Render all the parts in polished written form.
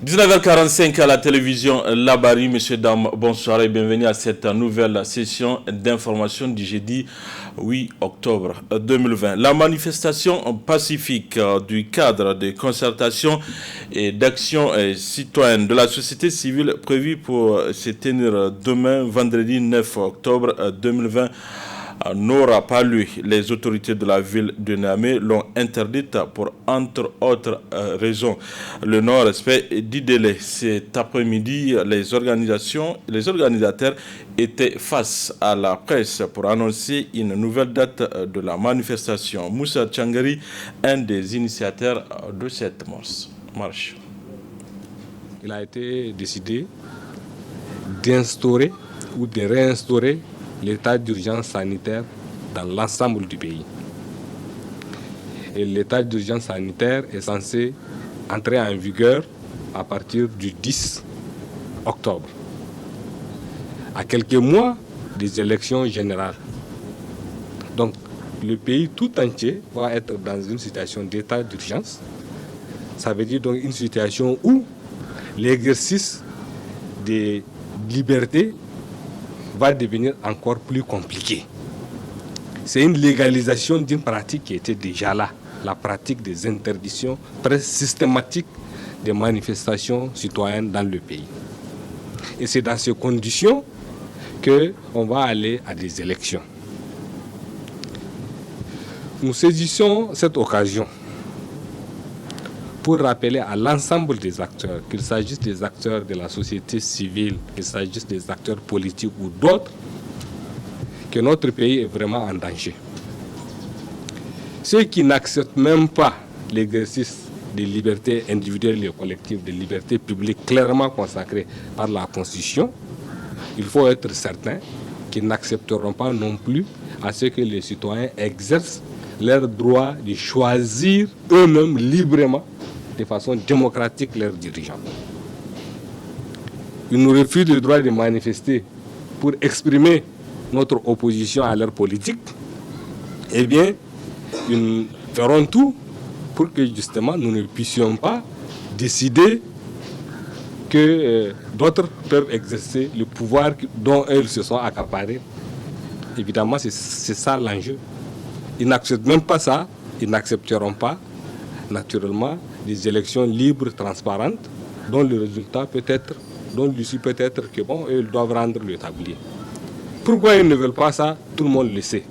19h45 à la télévision Labari, messieurs, dames, bonsoir et bienvenue à cette nouvelle session d'information du jeudi 8 octobre 2020. La manifestation pacifique du cadre de concertation et d'action citoyenne de la société civile prévue pour se tenir demain, vendredi 9 octobre 2020, n'aura pas lieu. Les autorités de la ville de Niamey l'ont interdite pour, entre autres raisons, le non-respect du délai. Cet après-midi, les organisateurs étaient face à la presse pour annoncer une nouvelle date de la manifestation. Moussa Tchangari, un des initiateurs de cette marche. Il a été décidé d'instaurer ou de réinstaurer l'état d'urgence sanitaire dans l'ensemble du pays. Et l'état d'urgence sanitaire est censé entrer en vigueur à partir du 10 octobre, à quelques mois des élections générales. Donc le pays tout entier va être dans une situation d'état d'urgence. Ça veut dire donc une situation où l'exercice des libertés va devenir encore plus compliqué. C'est une légalisation d'une pratique qui était déjà là, la pratique des interdictions très systématiques des manifestations citoyennes dans le pays. Et c'est dans ces conditions qu'on va aller à des élections. Nous saisissons cette occasion pour rappeler à l'ensemble des acteurs, qu'il s'agisse des acteurs de la société civile, qu'il s'agisse des acteurs politiques ou d'autres, que notre pays est vraiment en danger. Ceux qui n'acceptent même pas l'exercice des libertés individuelles et collectives, des libertés publiques clairement consacrées par la Constitution, il faut être certain qu'ils n'accepteront pas non plus à ce que les citoyens exercent leur droit de choisir eux-mêmes librement de façon démocratique leurs dirigeants. Ils nous refusent le droit de manifester pour exprimer notre opposition à leur politique. Eh bien, ils feront tout pour que justement nous ne puissions pas décider que d'autres peuvent exercer le pouvoir dont elles se sont accaparés. Évidemment, c'est ça l'enjeu. Ils n'acceptent même pas ça, ils n'accepteront pas, naturellement, des élections libres, transparentes, dont le résultat peut être, dont l'issue peut être que bon, ils doivent rendre le tablier. Pourquoi ils ne veulent pas ça? Tout le monde le sait.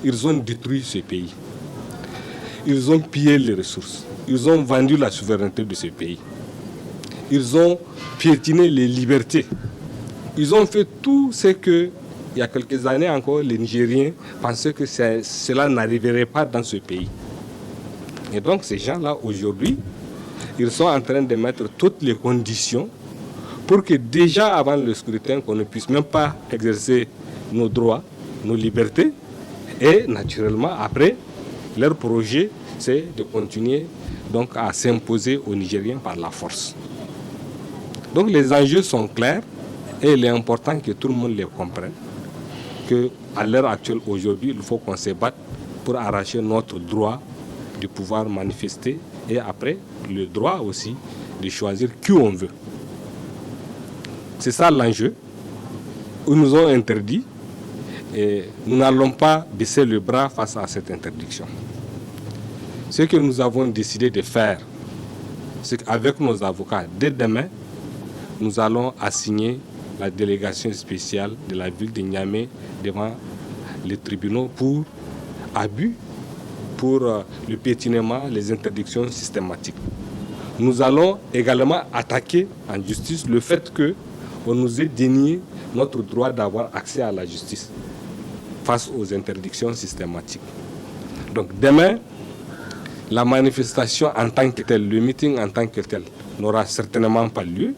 Ils ont détruit ce pays. Ils ont pillé les ressources. Ils ont vendu la souveraineté de ce pays. Ils ont piétiné les libertés. Ils ont fait tout ce que, il y a quelques années encore, les Nigériens pensaient que cela n'arriverait pas dans ce pays. Et donc ces gens-là, aujourd'hui, ils sont en train de mettre toutes les conditions pour que déjà avant le scrutin, qu'on ne puisse même pas exercer nos droits, nos libertés. Et naturellement, après, leur projet, c'est de continuer donc, à s'imposer aux Nigériens par la force. Donc les enjeux sont clairs et il est important que tout le monde les comprenne. Qu'à l'heure actuelle, aujourd'hui, il faut qu'on se batte pour arracher notre droit de pouvoir manifester et après le droit aussi de choisir qui on veut. C'est ça l'enjeu. Ils nous ont interdit et nous n'allons pas baisser le bras face à cette interdiction. Ce que nous avons décidé de faire, c'est qu'avec nos avocats, dès demain, nous allons assigner la délégation spéciale de la ville de Niamey devant les tribunaux pour abus, pour le piétinement, les interdictions systématiques. Nous allons également attaquer en justice le fait qu'on nous ait dénié notre droit d'avoir accès à la justice face aux interdictions systématiques. Donc demain, la manifestation en tant que telle, le meeting en tant que tel, n'aura certainement pas lieu,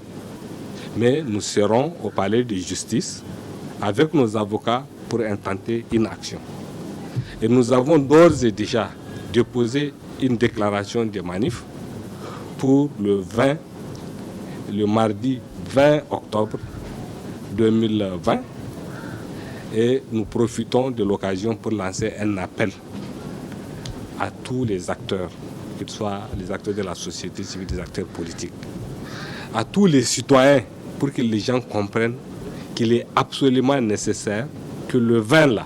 mais nous serons au palais de justice avec nos avocats pour intenter une action. Et nous avons d'ores et déjà déposé une déclaration de manif pour le mardi 20 octobre 2020. Et nous profitons de l'occasion pour lancer un appel à tous les acteurs, qu'ils soient les acteurs de la société civile, des acteurs politiques, à tous les citoyens pour que les gens comprennent qu'il est absolument nécessaire que le 20 là,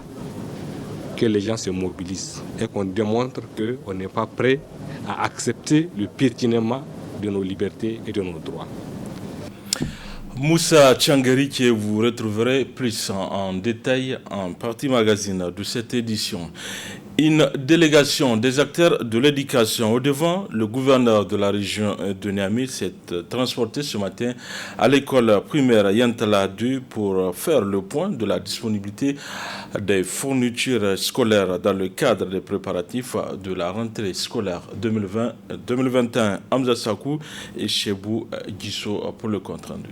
que les gens se mobilisent et qu'on démontre qu'on n'est pas prêt à accepter le piétinement de nos libertés et de nos droits. Moussa Tchangari, que vous retrouverez plus en détail en partie magazine de cette édition. Une délégation des acteurs de l'éducation au devant, le gouverneur de la région de Niamey s'est transporté ce matin à l'école primaire Yantala 2 pour faire le point de la disponibilité des fournitures scolaires dans le cadre des préparatifs de la rentrée scolaire 2020-2021. Hamza Sakou et Chebou Gisso pour le compte rendu.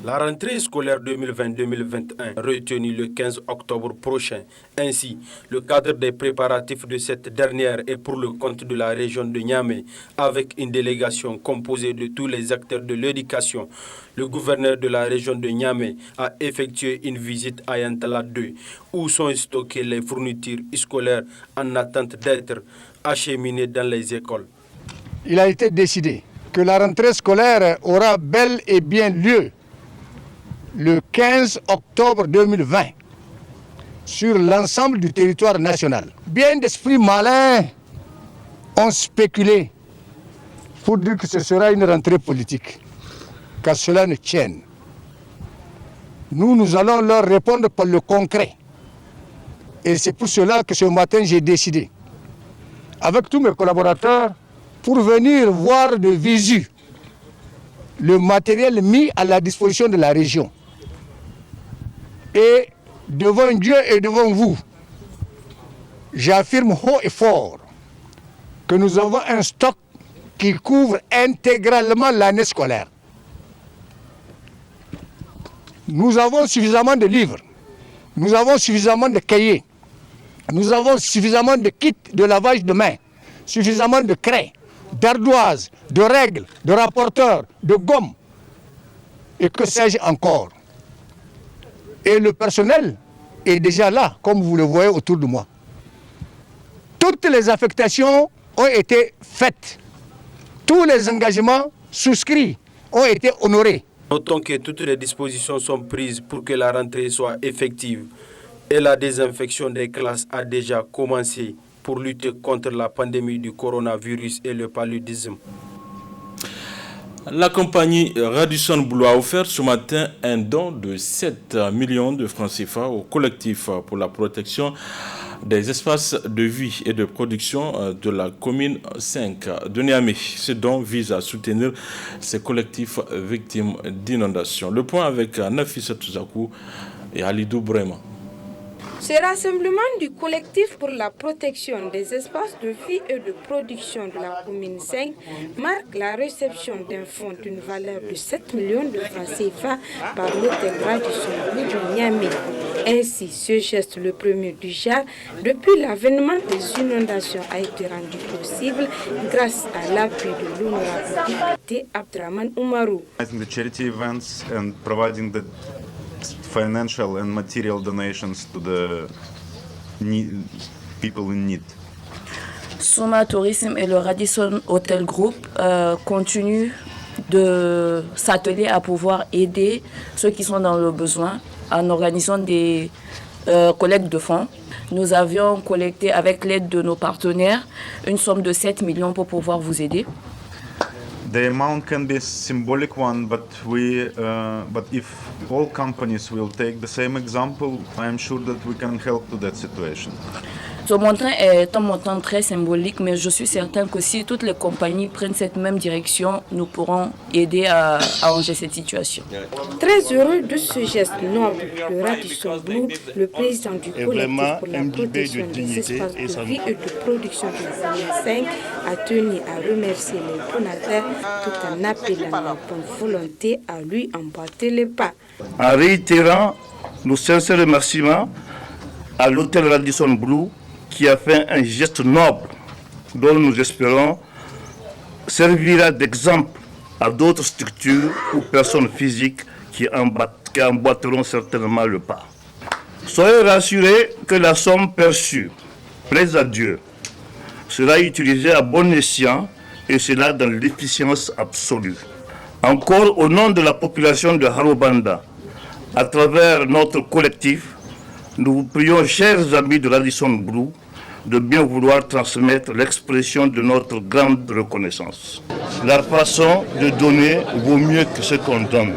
La rentrée scolaire 2020-2021 retenue le 15 octobre prochain. Ainsi, le cadre des préparatifs de cette dernière est pour le compte de la région de Niamey, avec une délégation composée de tous les acteurs de l'éducation. Le gouverneur de la région de Niamey a effectué une visite à Yantala 2, où sont stockées les fournitures scolaires en attente d'être acheminées dans les écoles. Il a été décidé que la rentrée scolaire aura bel et bien lieu le 15 octobre 2020 sur l'ensemble du territoire national. Bien d'esprits malins ont spéculé pour dire que ce sera une rentrée politique, car cela ne tienne. Nous allons leur répondre par le concret. Et c'est pour cela que ce matin j'ai décidé, avec tous mes collaborateurs, pour venir voir de visu le matériel mis à la disposition de la région. Et devant Dieu et devant vous, j'affirme haut et fort que nous avons un stock qui couvre intégralement l'année scolaire. Nous avons suffisamment de livres, nous avons suffisamment de cahiers, nous avons suffisamment de kits de lavage de mains, suffisamment de craies, d'ardoises, de règles, de rapporteurs, de gommes, et que sais-je encore. Et le personnel est déjà là, comme vous le voyez autour de moi. Toutes les affectations ont été faites. Tous les engagements souscrits ont été honorés. Notons que toutes les dispositions sont prises pour que la rentrée soit effective. Et la désinfection des classes a déjà commencé pour lutter contre la pandémie du coronavirus et le paludisme. La compagnie Radisson Blu a offert ce matin un don de 7 millions de francs CFA au collectif pour la protection des espaces de vie et de production de la commune 5 de Niamey. Ce don vise à soutenir ces collectifs victimes d'inondations. Le point avec Nafissa Touzakou et Alidou Brema. Ce rassemblement du collectif pour la protection des espaces de vie et de production de la commune 5 marque la réception d'un fonds d'une valeur de 7 millions de francs CFA par l'hôtel Radisson Blu de Niamey. Ainsi, ce geste, le premier du genre, depuis l'avènement des inondations, a été rendu possible grâce à l'appui de l'honorable député Abdraman Oumarou. Financial and material donations to the people in need. Soma Tourisme et le Radisson Hotel Group continuent de s'atteler à pouvoir aider ceux qui sont dans le besoin en organisant des collectes de fonds. Nous avions collecté avec l'aide de nos partenaires une somme de 7 millions pour pouvoir vous aider. The amount can be a symbolic one, but if all companies will take the same example, I am sure that we can help to that situation. Ce montant est un montant très symbolique, mais je suis certain que si toutes les compagnies prennent cette même direction, nous pourrons aider à arranger cette situation. Très heureux de ce geste noble, le Radisson Blu, le président du collectif pour la protection des espaces de vie et de production de la commune 5, a tenu à remercier les donateurs tout en appelant la bonne volonté à lui emboîter les pas. En réitérant nos sincères remerciements à l'hôtel Radisson Blu, qui a fait un geste noble dont nous espérons servira d'exemple à d'autres structures ou personnes physiques qui emboîteront certainement le pas. Soyez rassurés que la somme perçue, plaise à Dieu, sera utilisée à bon escient et cela dans l'efficience absolue. Encore au nom de la population de Harobanda, à travers notre collectif, nous vous prions, chers amis de Radisson Blu, de bien vouloir transmettre l'expression de notre grande reconnaissance. La façon de donner vaut mieux que ce qu'on donne.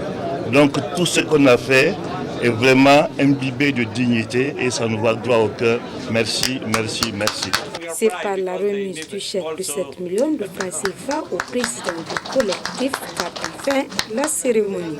Donc tout ce qu'on a fait est vraiment imbibé de dignité et ça nous va droit au cœur. Merci, merci, merci. C'est par la remise du chèque de 7 millions de francs CFA au président du collectif qu'a pris fin la cérémonie.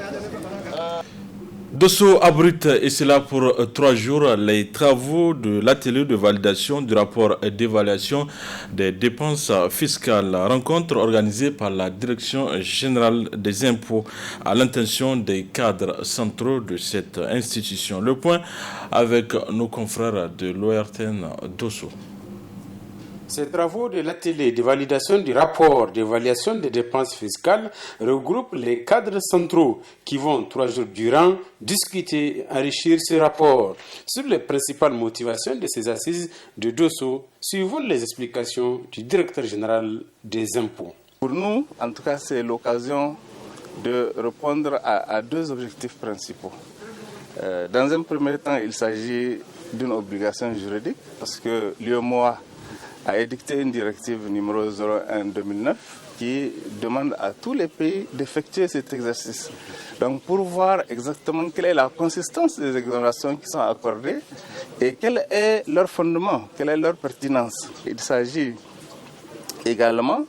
Dosso abrite, et cela pour 3 jours, les travaux de l'atelier de validation du rapport d'évaluation des dépenses fiscales. Rencontre organisée par la Direction générale des impôts à l'intention des cadres centraux de cette institution. Le point avec nos confrères de l'ORTN Dosso. Ces travaux de l'atelier de validation du rapport d'évaluation des dépenses fiscales regroupent les cadres centraux qui vont 3 jours durant discuter et enrichir ce rapport. Sur les principales motivations de ces assises de Dosso, suivons les explications du directeur général des impôts. Pour nous, en tout cas, c'est l'occasion de répondre à 2 objectifs principaux. Dans un premier temps, il s'agit d'une obligation juridique parce que l'UEMOA a édicté une directive numéro 01/2009 qui demande à tous les pays d'effectuer cet exercice. Donc pour voir exactement quelle est la consistance des exonérations qui sont accordées et quel est leur fondement, quelle est leur pertinence. Il s'agit également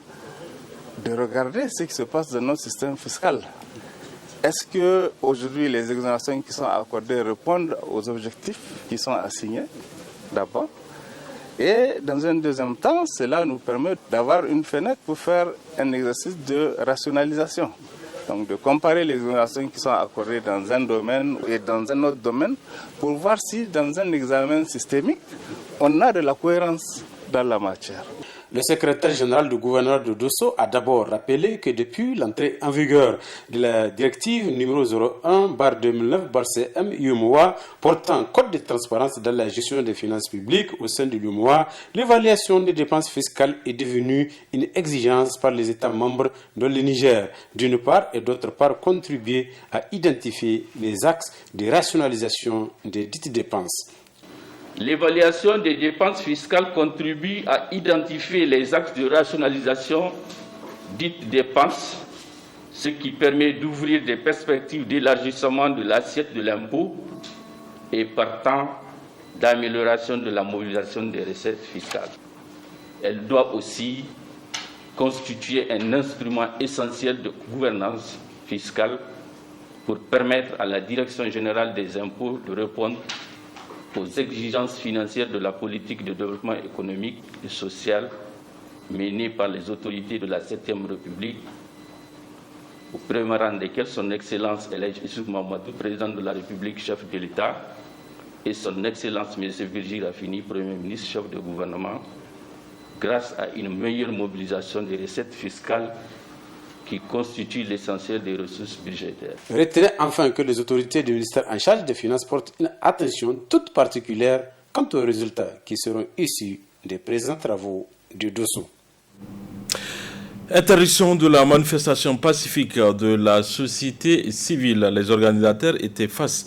de regarder ce qui se passe dans notre système fiscal. Est-ce que aujourd'hui les exonérations qui sont accordées répondent aux objectifs qui sont assignés d'abord? Et dans un deuxième temps, cela nous permet d'avoir une fenêtre pour faire un exercice de rationalisation. Donc de comparer les exonérations qui sont accordées dans un domaine et dans un autre domaine pour voir si dans un examen systémique, on a de la cohérence dans la matière. Le secrétaire général du gouverneur de Dosso a d'abord rappelé que depuis l'entrée en vigueur de la directive numéro 01/2009/CM UEMOA portant code de transparence dans la gestion des finances publiques au sein de l'UEMOA, l'évaluation des dépenses fiscales est devenue une exigence par les États membres dont le Niger, d'une part, et d'autre part contribuer à identifier les axes de rationalisation des dites dépenses. L'évaluation des dépenses fiscales contribue à identifier les axes de rationalisation dites dépenses, ce qui permet d'ouvrir des perspectives d'élargissement de l'assiette de l'impôt et partant d'amélioration de la mobilisation des recettes fiscales. Elle doit aussi constituer un instrument essentiel de gouvernance fiscale pour permettre à la Direction générale des impôts de répondre aux exigences financières de la politique de développement économique et social menée par les autorités de la 7e République, au premier rang desquelles son Excellence Elhadji Issoufou Mahamadou, président de la République, chef de l'État, et son Excellence M. Birji Rafini, Premier ministre, chef de gouvernement, grâce à une meilleure mobilisation des recettes fiscales qui constituent l'essentiel des ressources budgétaires. Retenez enfin que les autorités du ministère en charge des Finances portent une attention toute particulière quant aux résultats qui seront issus des présents travaux de Dosso. Interdiction de la manifestation pacifique de la société civile. Les organisateurs étaient face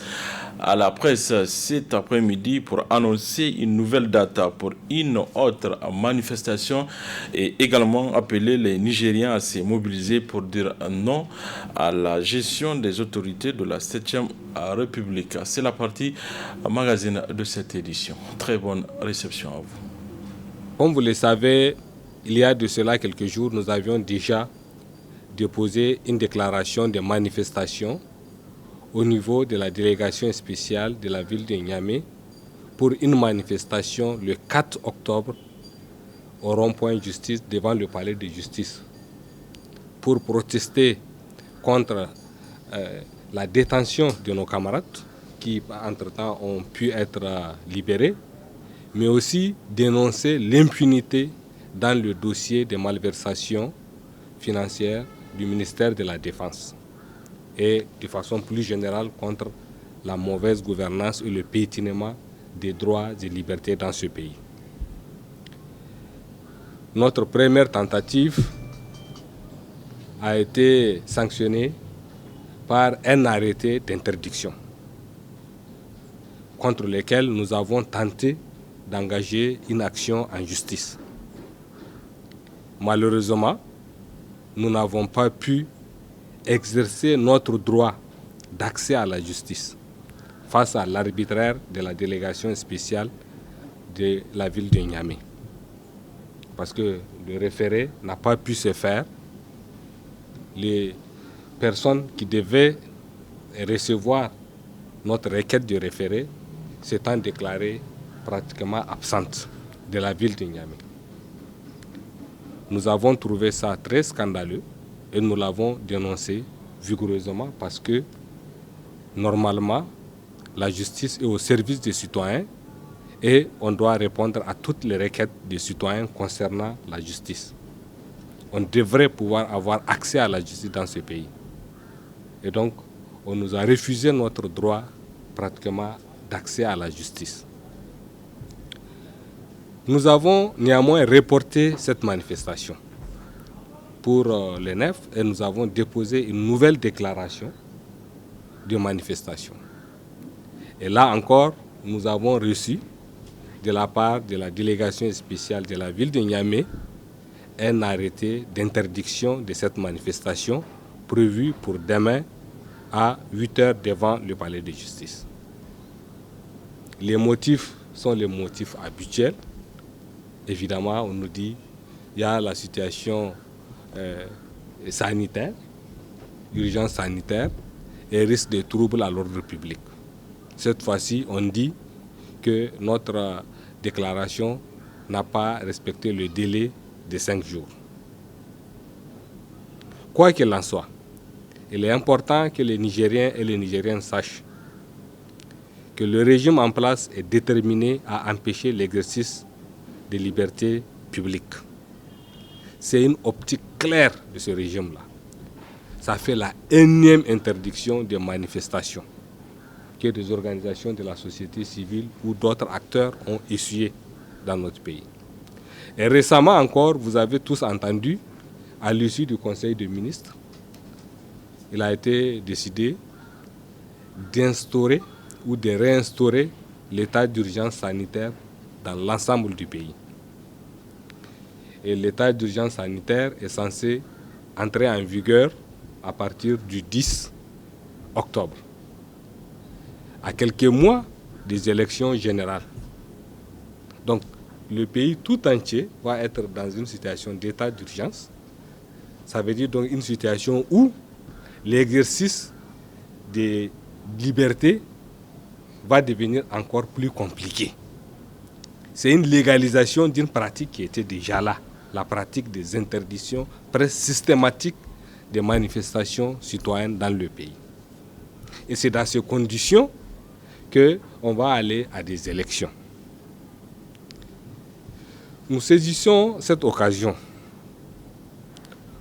à la presse cet après-midi pour annoncer une nouvelle date pour une autre manifestation et également appeler les Nigériens à se mobiliser pour dire non à la gestion des autorités de la 7e République. C'est la partie magazine de cette édition. Très bonne réception à vous. Comme vous le savez, il y a de cela quelques jours, nous avions déjà déposé une déclaration de manifestation au niveau de la délégation spéciale de la ville de Niamey pour une manifestation le 4 octobre au rond-point justice devant le palais de justice pour protester contre la détention de nos camarades qui entre-temps ont pu être libérés, mais aussi dénoncer l'impunité dans le dossier de malversation financière du ministère de la Défense et de façon plus générale contre la mauvaise gouvernance et le piétinement des droits et libertés dans ce pays. Notre première tentative a été sanctionné par un arrêté d'interdiction contre lequel nous avons tenté d'engager une action en justice. Malheureusement, nous n'avons pas pu exercer notre droit d'accès à la justice face à l'arbitraire de la délégation spéciale de la ville de Niamey. Parce que le référé n'a pas pu se faire. Les personnes qui devaient recevoir notre requête de référé s'étant déclarées pratiquement absentes de la ville de Niamey. Nous avons trouvé ça très scandaleux et nous l'avons dénoncé vigoureusement parce que normalement la justice est au service des citoyens et on doit répondre à toutes les requêtes des citoyens concernant la justice. On devrait pouvoir avoir accès à la justice dans ce pays. Et donc, on nous a refusé notre droit pratiquement d'accès à la justice. Nous avons néanmoins reporté cette manifestation pour le 9 et nous avons déposé une nouvelle déclaration de manifestation. Et là encore, nous avons reçu de la part de la délégation spéciale de la ville de Niamey un arrêté d'interdiction de cette manifestation prévu pour demain à 8 h devant le palais de justice. Les motifs sont les motifs habituels. Évidemment, on nous dit qu'il y a la situation sanitaire, urgence sanitaire et risque de troubles à l'ordre public. Cette fois-ci, on dit que notre déclaration n'a pas respecté le délai de 5 jours. Quoi qu'il en soit, il est important que les Nigériens et les Nigériennes sachent que le régime en place est déterminé à empêcher l'exercice des libertés publiques. C'est une optique claire de ce régime-là. Ça fait la énième interdiction des manifestations que des organisations de la société civile ou d'autres acteurs ont essuyé dans notre pays. Et récemment encore, vous avez tous entendu, à l'issue du Conseil des ministres, il a été décidé d'instaurer ou de réinstaurer l'état d'urgence sanitaire dans l'ensemble du pays. Et l'état d'urgence sanitaire est censé entrer en vigueur à partir du 10 octobre, à quelques mois des élections générales. Donc, le pays tout entier va être dans une situation d'état d'urgence. Ça veut dire donc une situation où l'exercice des libertés va devenir encore plus compliqué. C'est une légalisation d'une pratique qui était déjà là, la pratique des interdictions presque systématiques des manifestations citoyennes dans le pays. Et c'est dans ces conditions qu'on va aller à des élections. Nous saisissons cette occasion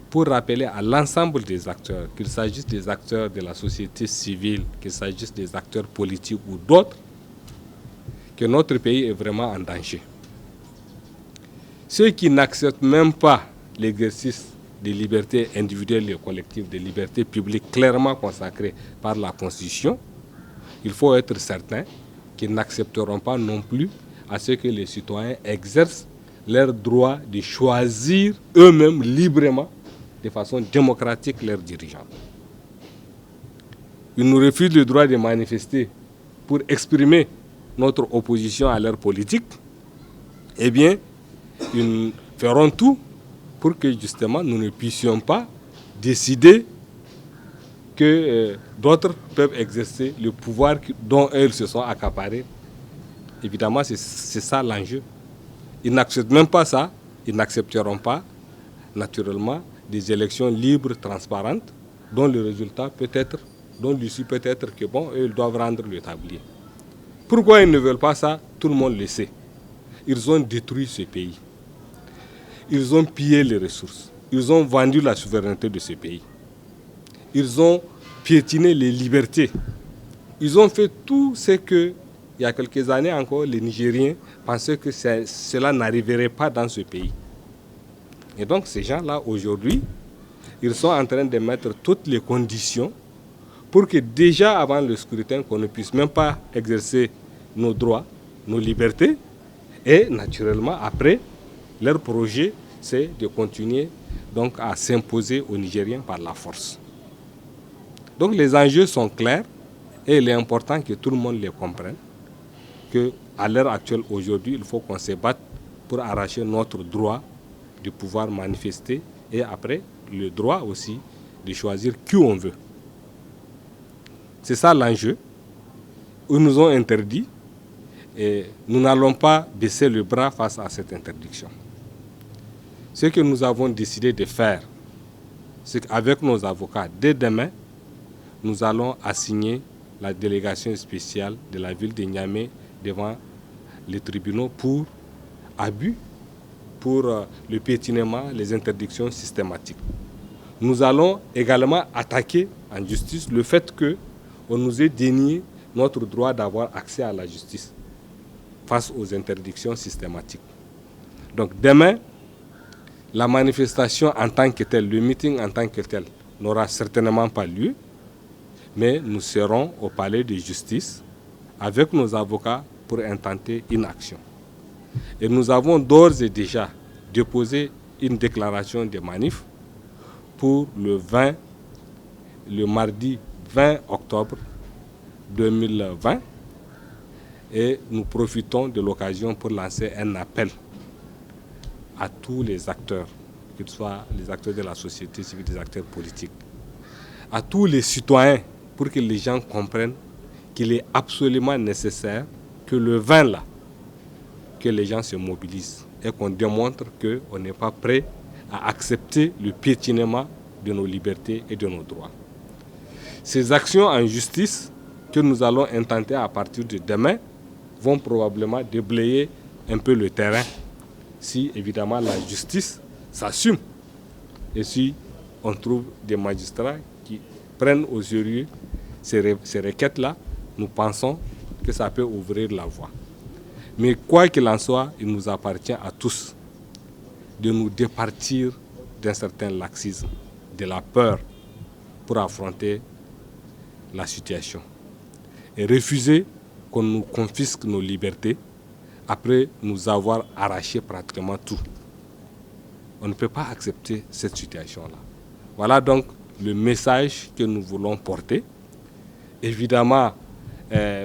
pour rappeler à l'ensemble des acteurs, qu'il s'agisse des acteurs de la société civile, qu'il s'agisse des acteurs politiques ou d'autres, que notre pays est vraiment en danger. Ceux qui n'acceptent même pas l'exercice des libertés individuelles et collectives, des libertés publiques clairement consacrées par la Constitution, il faut être certain qu'ils n'accepteront pas non plus à ce que les citoyens exercent leur droit de choisir eux-mêmes librement, de façon démocratique, leurs dirigeants. Ils nous refusent le droit de manifester pour exprimer notre opposition à leur politique. Eh bien, ils feront tout pour que justement nous ne puissions pas décider que d'autres peuvent exercer le pouvoir dont eux se sont accaparés. Évidemment, c'est ça l'enjeu. Ils n'acceptent même pas ça. Ils n'accepteront pas, naturellement, des élections libres, transparentes, dont le résultat peut être, dont l'issue peut être que bon, eux, ils doivent rendre le tablier. Pourquoi ils ne veulent pas ça? Tout le monde le sait. Ils ont détruit ce pays. Ils ont pillé les ressources. Ils ont vendu la souveraineté de ce pays. Ils ont piétiné les libertés. Ils ont fait tout ce que, il y a quelques années encore, les Nigériens pensaient que cela n'arriverait pas dans ce pays. Et donc ces gens-là, aujourd'hui, ils sont en train de mettre toutes les conditions pour que déjà avant le scrutin, qu'on ne puisse même pas exercer nos droits, nos libertés. Et naturellement, après, leur projet, c'est de continuer donc, à s'imposer aux Nigériens par la force. Donc les enjeux sont clairs et il est important que tout le monde les comprenne. Qu'à l'heure actuelle, aujourd'hui, il faut qu'on se batte pour arracher notre droit de pouvoir manifester et après, le droit aussi de choisir qui on veut. C'est ça l'enjeu. Ils nous ont interdit et nous n'allons pas baisser le bras face à cette interdiction. Ce que nous avons décidé de faire, c'est qu'avec nos avocats, dès demain, nous allons assigner la délégation spéciale de la ville de Niamey devant les tribunaux pour abus, pour le piétinement, les interdictions systématiques. Nous allons également attaquer en justice le fait qu'on nous ait dénié notre droit d'avoir accès à la justice face aux interdictions systématiques. Donc demain, la manifestation en tant que telle, le meeting en tant que tel, n'aura certainement pas lieu, mais nous serons au palais de justice avec nos avocats pour intenter une action. Et nous avons d'ores et déjà déposé une déclaration de manif pour le mardi 20 octobre 2020 et nous profitons de l'occasion pour lancer un appel à tous les acteurs, qu'ils soient les acteurs de la société civile, des acteurs politiques, à tous les citoyens pour que les gens comprennent qu'il est absolument nécessaire que le 20 là, que les gens se mobilisent et qu'on démontre qu'on n'est pas prêt à accepter le piétinement de nos libertés et de nos droits. Ces actions en justice que nous allons intenter à partir de demain vont probablement déblayer un peu le terrain si évidemment la justice s'assume et si on trouve des magistrats qui prennent au sérieux ces requêtes-là, nous pensons que ça peut ouvrir la voie. Mais quoi qu'il en soit, il nous appartient à tous de nous départir d'un certain laxisme, de la peur pour affronter la situation et refuser qu'on nous confisque nos libertés après nous avoir arraché pratiquement tout. On ne peut pas accepter cette situation-là. Voilà donc le message que nous voulons porter. Évidemment,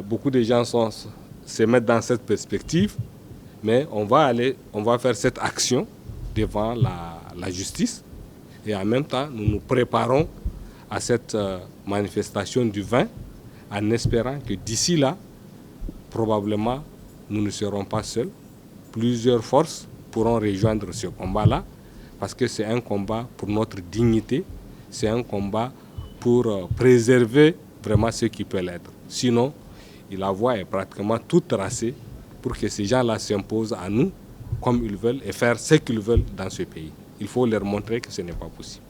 beaucoup de gens se mettent dans cette perspective, mais on va faire cette action devant la justice et en même temps, nous nous préparons à cette manifestation du 20 en espérant que d'ici là, probablement, nous ne serons pas seuls. Plusieurs forces pourront rejoindre ce combat-là parce que c'est un combat pour notre dignité, c'est un combat pour préserver vraiment ce qui peut l'être. Sinon, la voie est pratiquement toute tracée pour que ces gens-là s'imposent à nous comme ils veulent et faire ce qu'ils veulent dans ce pays. Il faut leur montrer que ce n'est pas possible.